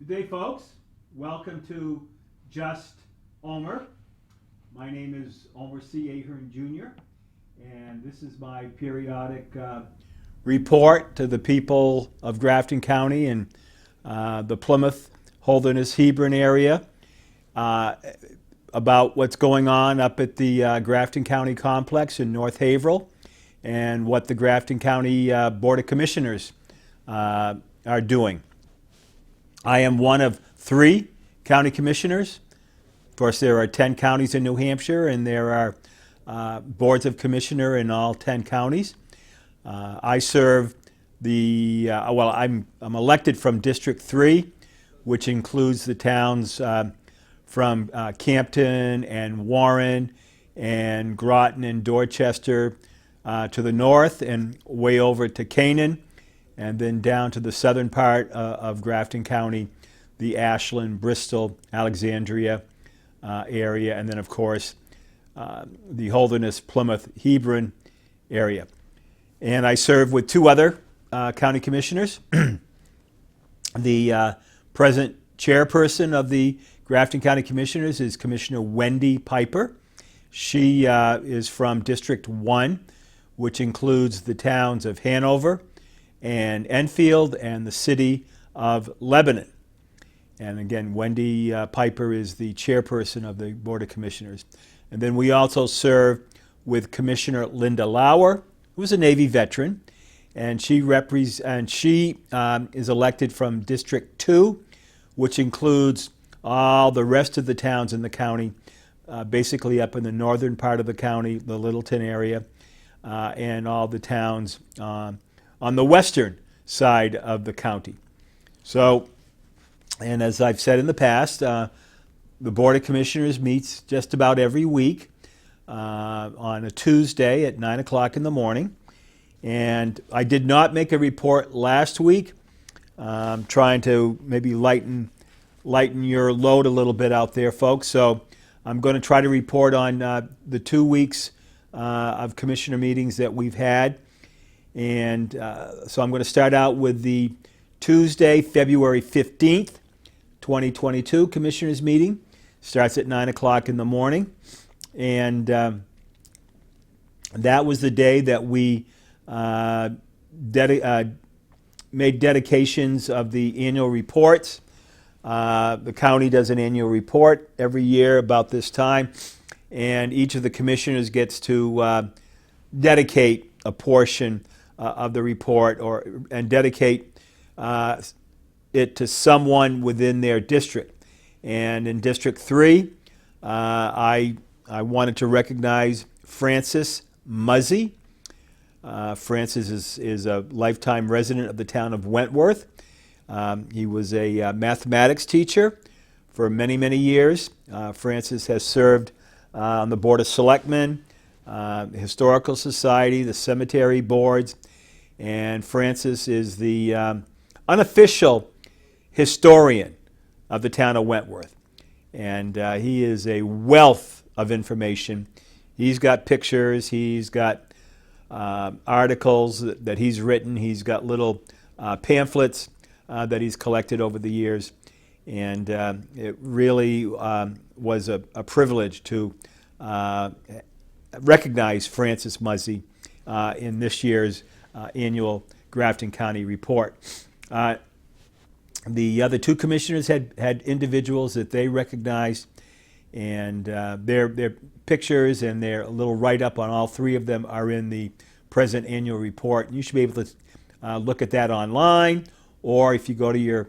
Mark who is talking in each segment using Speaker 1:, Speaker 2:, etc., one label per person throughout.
Speaker 1: Good day, folks. Welcome to Just Omer. My name is Omer C. Ahern Jr., and this is my periodic report to the people of Grafton County and the Plymouth, Holderness, Hebron area about what's going on up at the Grafton County Complex in North Haverhill and what the Grafton County Board of Commissioners are doing. I am one of 3 county commissioners. Of course, there are 10 counties in New Hampshire, and there are boards of commissioner in all 10 counties. I serve I'm elected from District 3, which includes the towns from Campton and Warren and Groton and Dorchester to the north and way over to Canaan, and then down to the southern part of Grafton County, the Ashland, Bristol, Alexandria area, and then of course the Holderness, Plymouth, Hebron area. And I serve with 2 other county commissioners. The present chairperson of the Grafton County Commissioners is Commissioner Wendy Piper. She is from District 1, which includes the towns of Hanover and Enfield and the city of Lebanon. And again, Wendy Piper is the chairperson of the Board of Commissioners. And then we also serve with Commissioner Linda Lauer, who is a Navy veteran, and she is elected from District 2, which includes all the rest of the towns in the county, basically up in the northern part of the county, the Littleton area, and all the towns on the western side of the county. So, and as I've said in the past, the Board of Commissioners meets just about every week on a Tuesday at 9 o'clock in the morning. And I did not make a report last week. Trying to maybe lighten your load a little bit out there, folks. So I'm going to try to report on the 2 weeks of commissioner meetings that we've had. And so I'm going to start out with the Tuesday, February 15th, 2022 commissioners meeting. Starts at 9 o'clock in the morning. And that was the day that we made dedications of the annual reports. The county does an annual report every year about this time, and each of the commissioners gets to dedicate a portion of the report and dedicate it to someone within their district. And in District 3, I wanted to recognize Francis Muzzy. Francis is a lifetime resident of the town of Wentworth. He was a mathematics teacher for many, many years. Francis has served on the Board of Selectmen, the Historical Society, the cemetery boards, and Francis is the unofficial historian of the town of Wentworth. And he is a wealth of information. He's got pictures, he's got articles that he's written, he's got little pamphlets that he's collected over the years. And it really was a privilege to recognize Francis Muzzy in this year's annual Grafton County report. The other 2 commissioners had individuals that they recognized, and their pictures and their little write-up on all 3 of them are in the present annual report. You should be able to look at that online, or if you go to your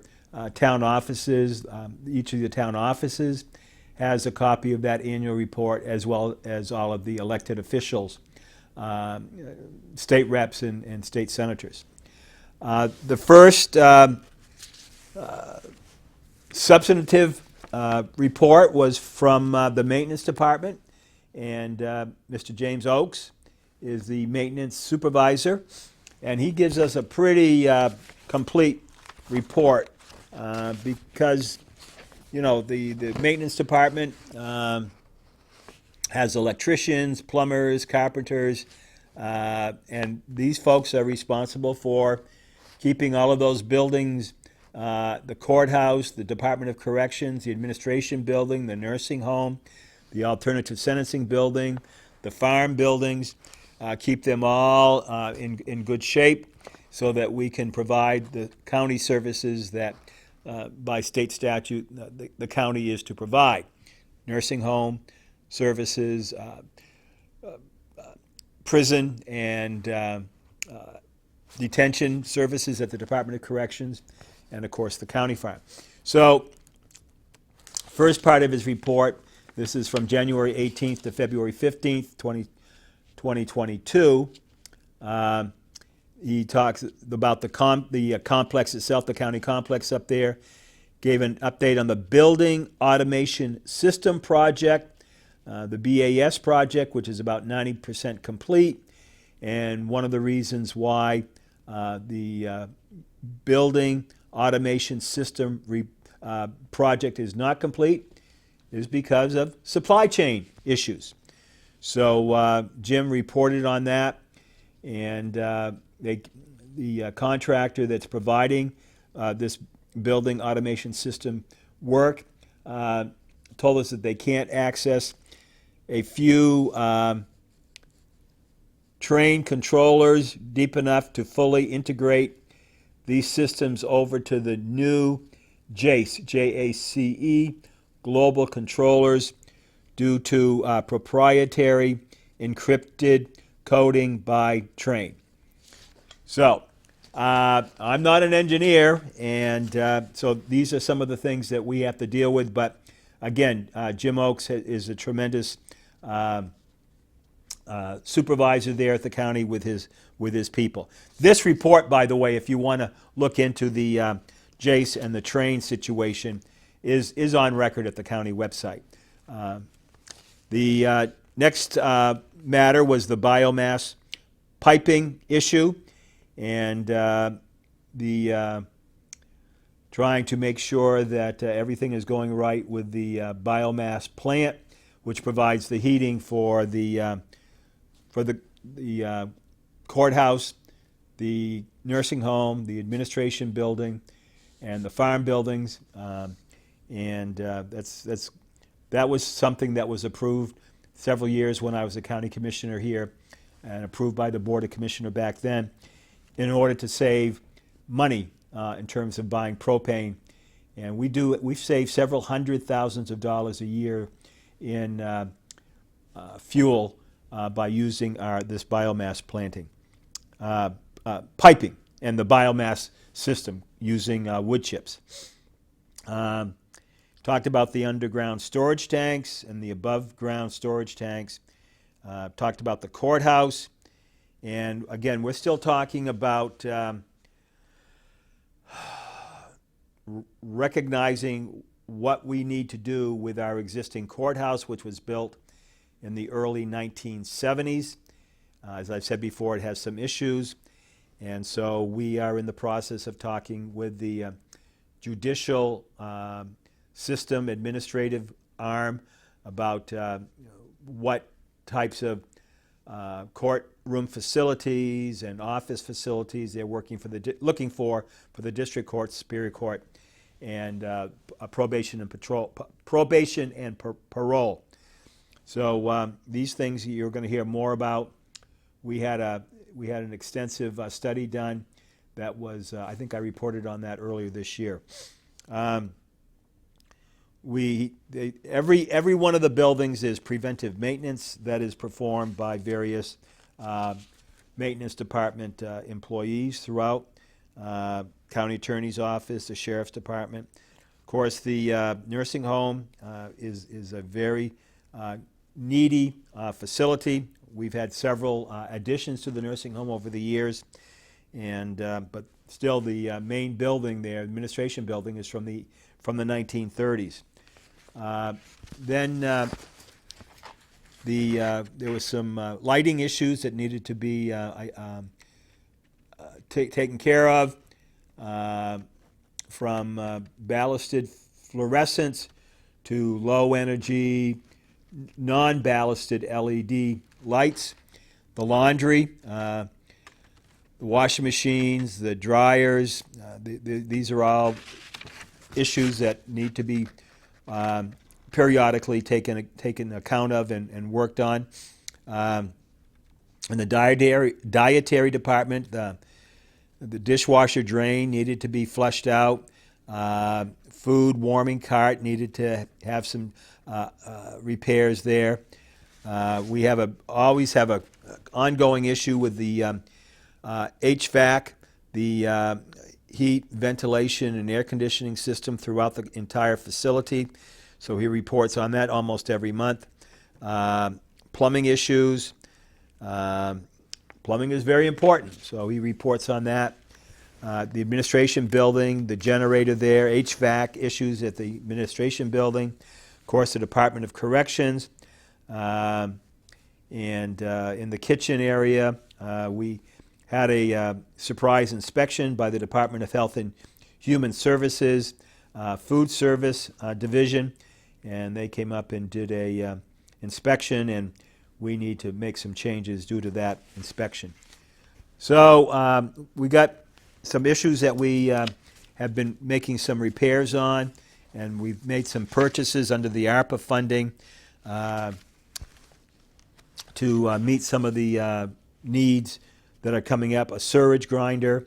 Speaker 1: town offices, each of the town offices has a copy of that annual report, as well as all of the elected officials, state reps and state senators. The first substantive report was from the maintenance department, and Mr. James Oakes is the maintenance supervisor, and he gives us a pretty complete report because the maintenance department has electricians, plumbers, carpenters, and these folks are responsible for keeping all of those buildings the courthouse, the Department of Corrections, the administration building, the nursing home, the alternative sentencing building, the farm buildings, keep them all in good shape so that we can provide the county services that by state statute the county is to provide. Nursing home services, prison and detention services at the Department of Corrections, and of course the county farm. So, first part of his report, this is from January 18th to February 15th, 2022. He talks about the complex itself, the county complex up there. Gave an update on the Building Automation System project, the BAS project, which is about 90% complete. And one of the reasons why the Building Automation System project is not complete is because of supply chain issues. So Jim reported on that, and the contractor that's providing this building automation system work told us that they can't access a few trained controllers deep enough to fully integrate these systems over to the new JACE, J-A-C-E, global controllers due to proprietary encrypted coding by Train. So, I'm not an engineer, and so these are some of the things that we have to deal with, but again, Jim Oakes is a tremendous supervisor there at the county with his people. This report, by the way, if you want to look into the JACE and the Train situation, is on record at the county website. The next matter was the biomass piping issue, and trying to make sure that everything is going right with the biomass plant, which provides the heating for the courthouse, the nursing home, the administration building, and the farm buildings. That was something that was approved several years when I was a county commissioner here, and approved by the Board of Commissioners back then, in order to save money in terms of buying propane. And we've saved several $100,000s a year in fuel by using this biomass piping and the biomass system using wood chips. Talked about the underground storage tanks and the above ground storage tanks. Talked about the courthouse. And again, we're still talking about recognizing what we need to do with our existing courthouse, which was built in the early 1970s. As I've said before, it has some issues. And so we are in the process of talking with the judicial system administrative arm about what types of courtroom facilities and office facilities they're looking for the district court, superior court, and probation and parole. So these things you're going to hear more about. We had an extensive study done that was I think I reported on that earlier this year. Every one of the buildings is preventive maintenance that is performed by various maintenance department employees throughout, county attorney's office, the sheriff's department. Of course, the nursing home is a very needy facility. We've had several additions to the nursing home over the years, and but still the main building there, administration building, is from the 1930s. Then there was some lighting issues that needed to be taken care of, from ballasted fluorescents to low energy, non-ballasted LED lights. The laundry, washing machines, the dryers. These are all issues that need to be periodically taken account of and worked on. In the dietary department, the dishwasher drain needed to be flushed out. Food warming cart needed to have some repairs there. We always have a ongoing issue with the HVAC, the heat, ventilation, and air conditioning system throughout the entire facility. So he reports on that almost every month. Plumbing issues. Plumbing is very important, so he reports on that. The administration building, the generator there, HVAC issues at the administration building, of course the Department of Corrections, and in the kitchen area, we had a surprise inspection by the Department of Health and Human Services, Food Service Division, and they came up and did a inspection, and we need to make some changes due to that inspection. So we got some issues that we have been making some repairs on, and we've made some purchases under the ARPA funding to meet some of the needs that are coming up. A surge grinder,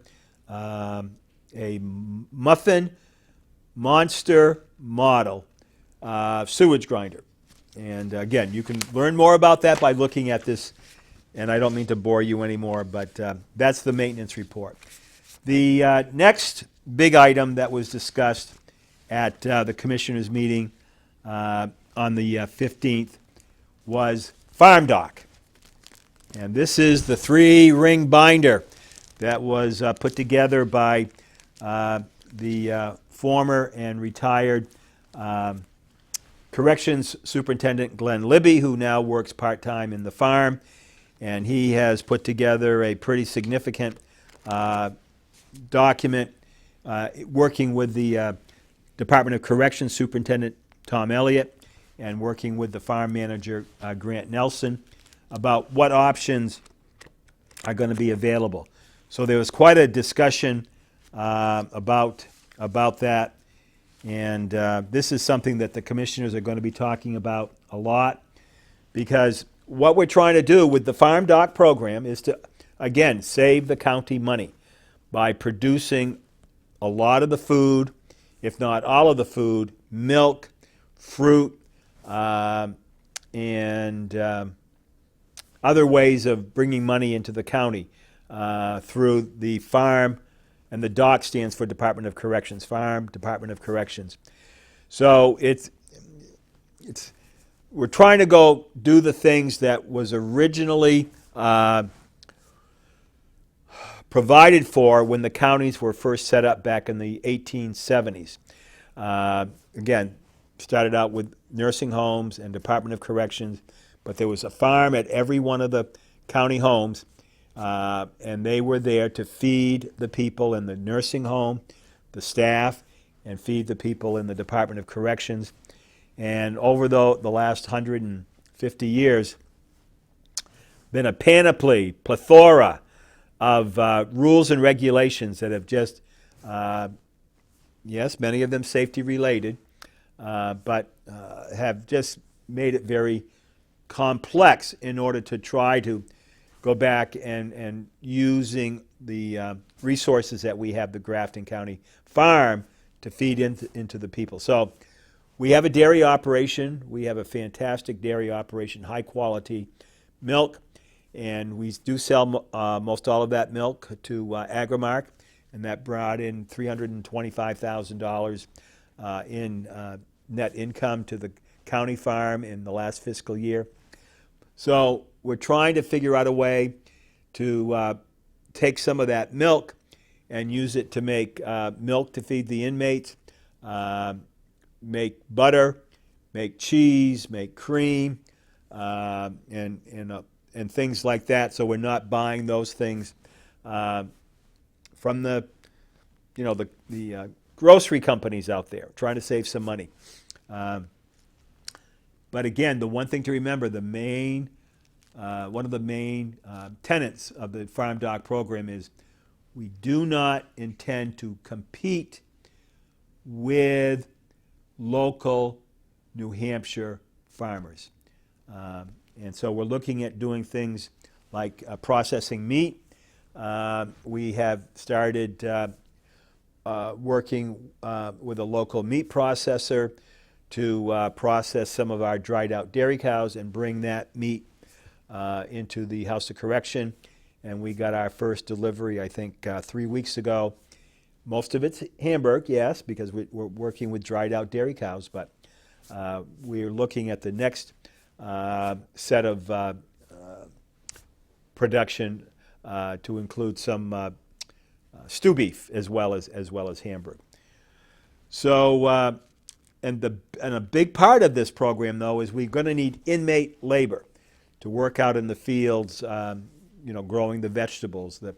Speaker 1: a Muffin Monster model sewage grinder. And again, you can learn more about that by looking at this, and I don't mean to bore you anymore, but that's the maintenance report. The next big item that was discussed at the commissioners' meeting on the 15th was farm dock. And this is the 3-ring binder that was put together by the former and retired Corrections Superintendent Glenn Libby, who now works part-time in the farm, and he has put together a pretty significant document working with the Department of Corrections Superintendent Tom Elliott and working with the farm manager Grant Nelson about what options are going to be available. So there was quite a discussion about that. And this is something that the commissioners are going to be talking about a lot, because what we're trying to do with the farm dock program is to, again, save the county money by producing a lot of the food, if not all of the food, milk, fruit, and other ways of bringing money into the county through the farm. And the DOC stands for Department of Corrections, Farm Department of Corrections. So we're trying to go do the things that was originally provided for when the counties were first set up back in the 1870s. Again, started out with nursing homes and Department of Corrections, but there was a farm at every one of the county homes. And they were there to feed the people in the nursing home, the staff, and feed the people in the Department of Corrections. And over the last 150 years, been a plethora of rules and regulations that have just, yes, many of them safety related, but have just made it very complex in order to try to go back and using the resources that we have, the Grafton County Farm, to feed into the people. So we have a dairy operation. We have a fantastic dairy operation, high quality milk, and we do sell most all of that milk to Agrimark, and that brought in $325,000 in net income to the county farm in the last fiscal year. So we're trying to figure out a way to take some of that milk and use it to make milk to feed the inmates, make butter, make cheese, make cream, and things like that. So we're not buying those things from the grocery companies out there, trying to save some money. But again, the one thing to remember, the main one of the main tenets of the Farm Doc program is we do not intend to compete with local New Hampshire farmers. And so we're looking at doing things like processing meat. We have started working with a local meat processor to process some of our dried out dairy cows and bring that meat into the House of Correction. And we got our first delivery, I think, 3 weeks ago. Most of it's Hamburg, yes, because we're working with dried out dairy cows, but we're looking at the next set of production to include some stew beef as well as Hamburg. So, and a big part of this program, though, is we're going to need inmate labor to work out in the fields, growing the vegetables, the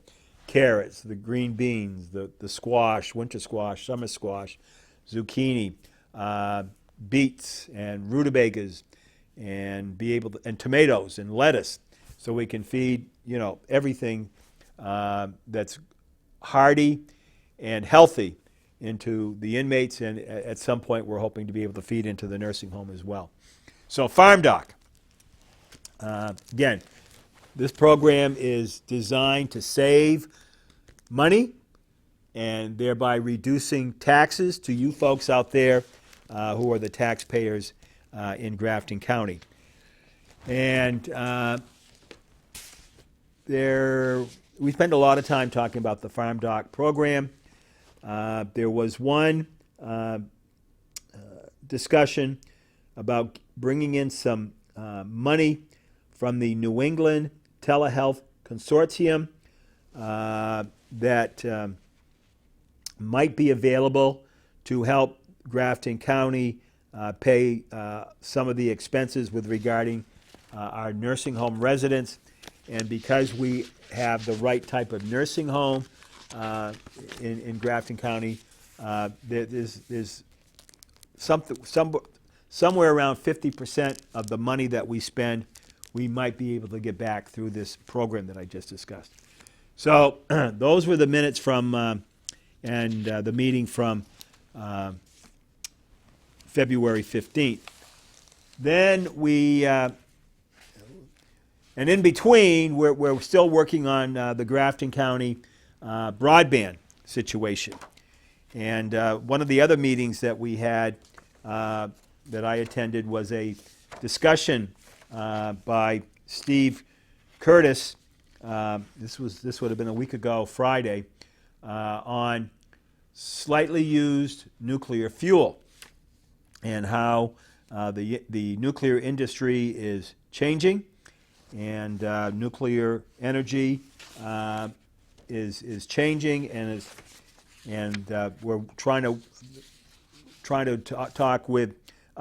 Speaker 1: carrots, the green beans, the squash, winter squash, summer squash, zucchini, beets, and rutabagas, and and tomatoes and lettuce, so we can feed everything that's hardy and healthy into the inmates, and at some point we're hoping to be able to feed into the nursing home as well. So Farm Doc. Again, this program is designed to save money and thereby reducing taxes to you folks out there who are the taxpayers in Grafton County. And we spend a lot of time talking about the Farm Doc program. There was one discussion about bringing in some money from the New England Telehealth Consortium that might be available to help Grafton County pay some of the expenses with regarding our nursing home residents. And because we have the right type of nursing home in Grafton County, there's somewhere around 50% of the money that we spend we might be able to get back through this program that I just discussed. So those were the minutes from and the meeting from February 15th. Then and in between, we're still working on the Grafton County broadband situation. And one of the other meetings that we had that I attended was a discussion by Steve Curtis. This would have been a week ago, Friday, on slightly used nuclear fuel and how the nuclear industry is changing, and nuclear energy is changing, and we're trying to talk with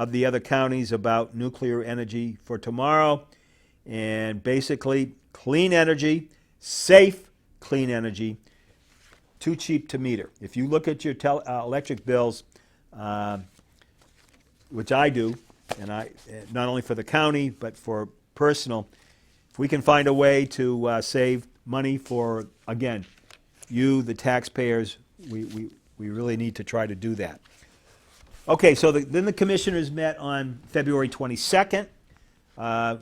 Speaker 1: the other counties about nuclear energy for tomorrow, and basically clean energy, safe clean energy, too cheap to meter. If you look at your electric bills, which I do, and not only for the county but for personal, if we can find a way to save money for, again, you, the taxpayers, we really need to try to do that. Okay, so then the commissioners met on February 22nd,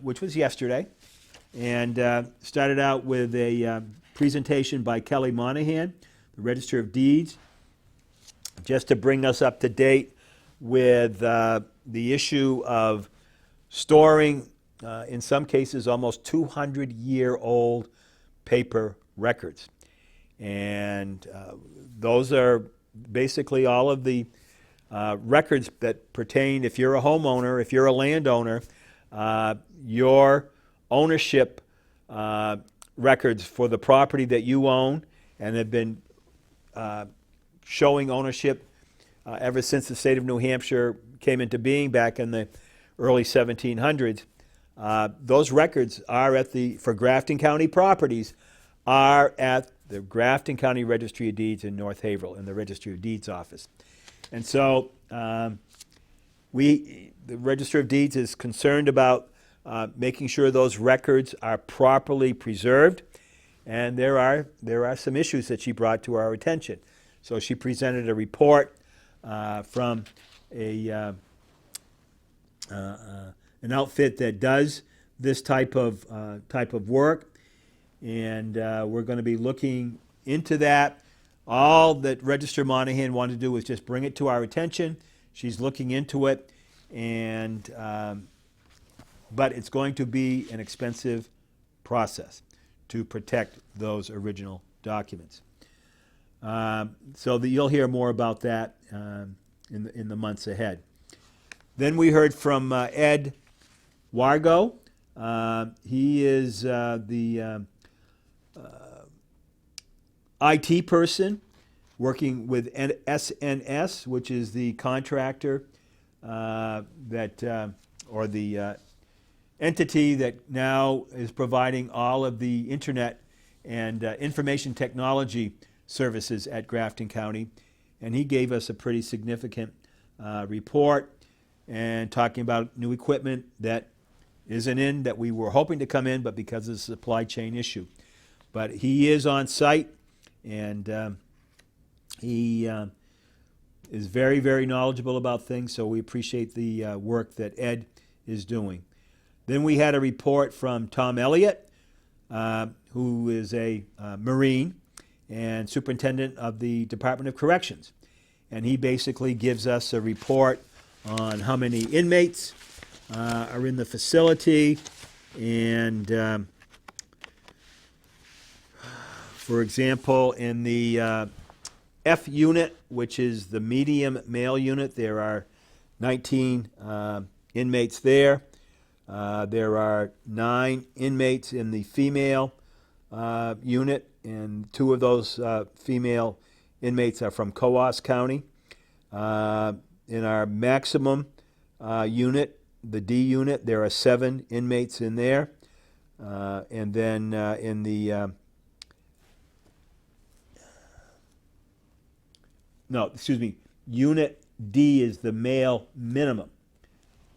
Speaker 1: which was yesterday, and started out with a presentation by Kelly Monahan, the Register of Deeds, just to bring us up to date with the issue of storing, in some cases, almost 200-year-old paper records. And those are basically all of the records that pertain, if you're a homeowner, if you're a landowner, your ownership records for the property that you own and have been showing ownership ever since the state of New Hampshire came into being back in the early 1700s. Those records are for Grafton County properties, are at the Grafton County Registry of Deeds in North Haverhill, in the Registry of Deeds office. And so the Register of Deeds is concerned about making sure those records are properly preserved. And there are some issues that she brought to our attention. So she presented a report from an outfit that does this type of work, and we're going to be looking into that. All that Register Monahan wanted to do was just bring it to our attention. She's looking into it, and but it's going to be an expensive process to protect those original documents. So that you'll hear more about that in the months ahead. Then we heard from Ed Wargo. He is the IT person working with SNS, which is the contractor or the entity that now is providing all of the internet and information technology services at Grafton County. And he gave us a pretty significant report and talking about new equipment that isn't in, that we were hoping to come in, but because of the supply chain issue. But he is on site, and he is very, very knowledgeable about things, so we appreciate the work that Ed is doing. Then we had a report from Tom Elliott, who is a Marine and superintendent of the Department of Corrections. And he basically gives us a report on how many inmates are in the facility. And for example, in the F unit, which is the medium male unit, there are 19 inmates there. There are 9 inmates in the female unit, and 2 of those female inmates are from Coos County. In our maximum unit, the D unit, there are 7 inmates in there. And then in the Unit D is the male minimum.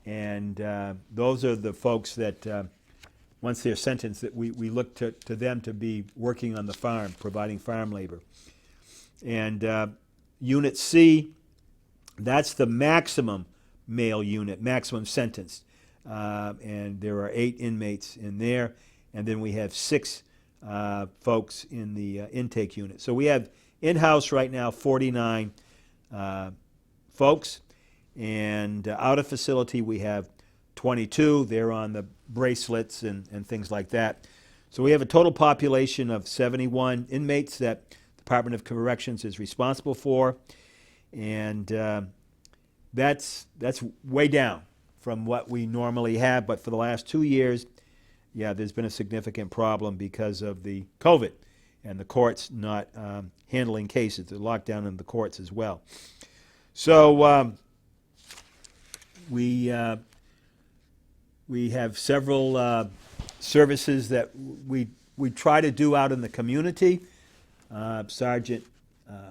Speaker 1: And those are the folks that, once they're sentenced, that we look to them to be working on the farm, providing farm labor. And Unit C, that's the maximum male unit, maximum sentenced. And there are 8 inmates in there. And then we have 6 folks in the intake unit. So we have in-house right now 49 folks. And out of facility, we have 22. They're on the bracelets and things like that. So we have a total population of 71 inmates that the Department of Corrections is responsible for. And that's way down from what we normally have. But for the last 2 years, yeah, there's been a significant problem because of the COVID and the courts not handling cases, the lockdown in the courts as well. So we have several services that we try to do out in the community. Sergeant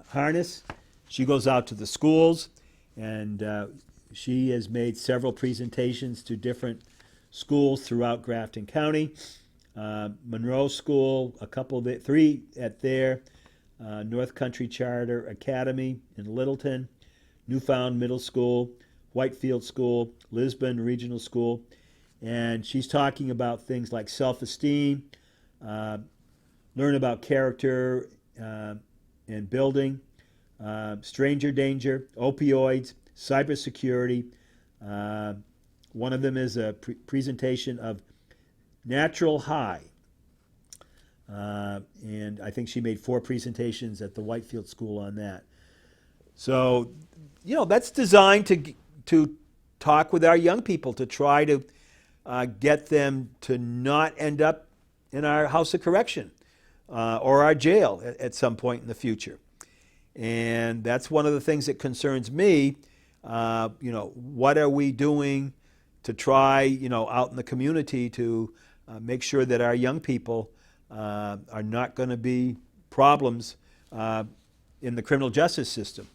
Speaker 1: Harness, she goes out to the schools, and she has made several presentations to different schools throughout Grafton County. Monroe School, 3 at there, North Country Charter Academy in Littleton, Newfound Middle School, Whitefield School, Lisbon Regional School, and she's talking about things like self-esteem, learn about character and building, stranger danger, opioids, cybersecurity. One of them is a presentation of natural high, and I think she made 4 presentations at the Whitefield School on that. So, that's designed to talk with our young people, to try to get them to not end up in our house of correction or our jail at some point in the future. And that's one of the things that concerns me. What are we doing to try, out in the community to make sure that our young people are not going to be problems in the criminal justice system.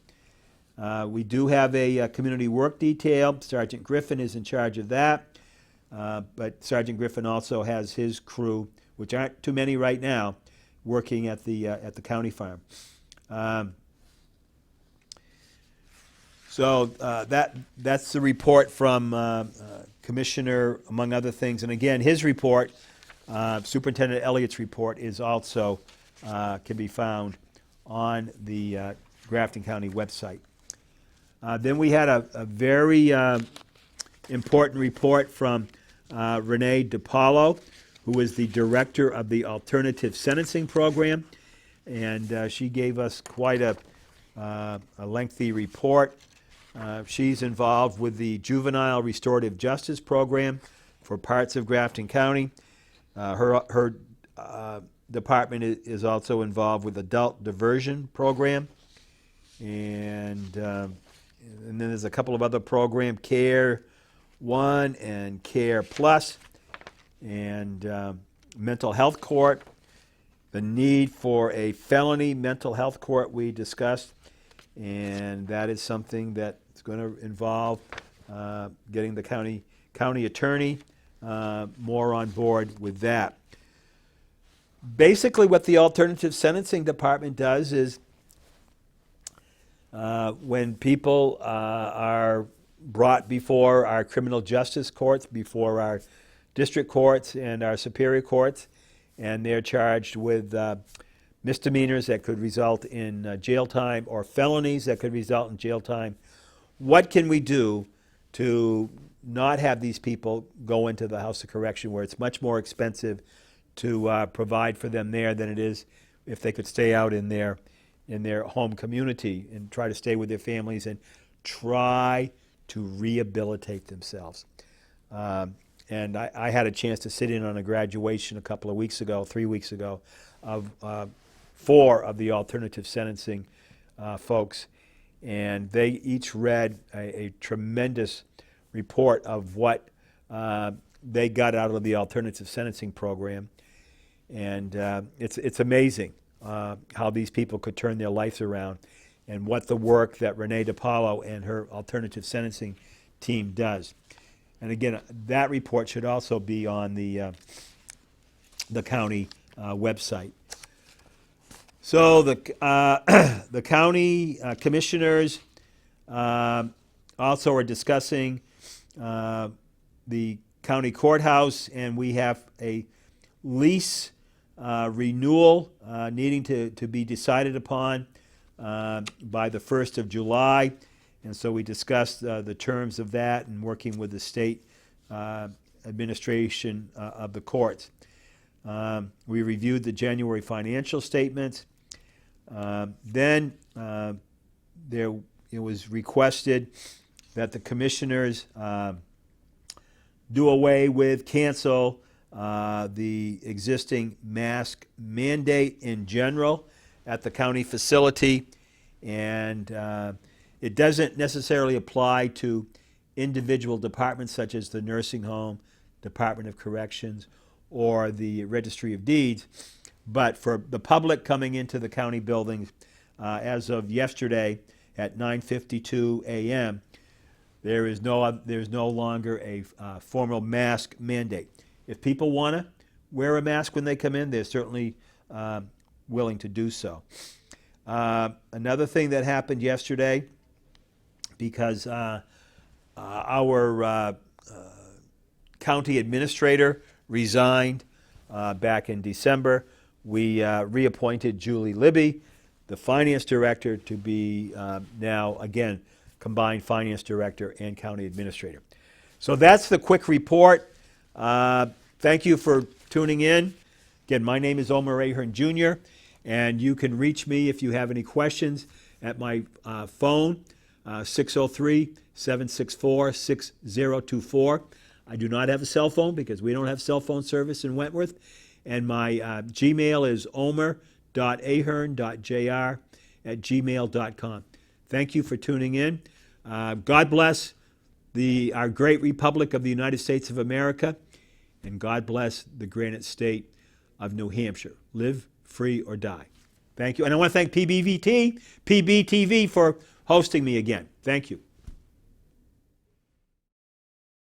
Speaker 1: We do have a community work detail. Sergeant Griffin is in charge of that. but Sergeant Griffin also has his crew, which aren't too many right now, working at the county farm. So that's the report from Commissioner, among other things. And again, his report, Superintendent Elliott's report, is also can be found on the Grafton County website. Then we had a very important report from Renee DiPaolo, who is the director of the Alternative Sentencing Program, and she gave us quite a lengthy report. She's involved with the Juvenile Restorative Justice Program for parts of Grafton County. Her department is also involved with Adult Diversion Program, and then there's a couple of other programs, Care 1 and Care Plus, and mental health court. The need for a felony mental health court we discussed, and that is something that's going to involve getting the county attorney more on board with that. Basically, what the Alternative Sentencing Department does is when people are brought before our criminal justice courts, before our district courts and our superior courts, and they're charged with misdemeanors that could result in jail time or felonies that could result in jail time, what can we do to not have these people go into the House of Correction, where it's much more expensive to provide for them there than it is if they could stay out in their home community and try to stay with their families and try to rehabilitate themselves. And I had a chance to sit in on a graduation a couple of weeks ago, 3 weeks ago, of 4 of the alternative sentencing folks, and they each read a tremendous report of what they got out of the alternative sentencing program. And it's amazing how these people could turn their lives around, and what the work that Renee DiPaolo and her alternative sentencing team does. And again, that report should also be on the county website. So the county commissioners also are discussing the county courthouse, and we have a lease renewal needing to be decided upon by the 1st of July. And so we discussed the terms of that and working with the state administration of the courts. We reviewed the January financial statements. Then it was requested that the commissioners do away with, cancel the existing mask mandate in general at the county facility, and it doesn't necessarily apply to individual departments such as the nursing home, Department of Corrections, or the Registry of Deeds, but for the public coming into the county buildings, as of yesterday at 9:52 a.m., there's no longer a formal mask mandate. If people want to wear a mask when they come in, they're certainly willing to do so. Another thing that happened yesterday, because our county administrator resigned back in December, we reappointed Julie Libby, the finance director, to be now, again, combined finance director and county administrator. So that's the quick report. Thank you for tuning in. Again, my name is Omer Ahern Jr., and you can reach me if you have any questions at my phone, 603-764-6024. I do not have a cell phone because we don't have cell phone service in Wentworth. And my Gmail is omer.ahern.jr@gmail.com. Thank you for tuning in. God bless our great Republic of the United States of America, and God bless the Granite State of New Hampshire. Live free or die. Thank you. And I want to thank PBTV for hosting me again. Thank you.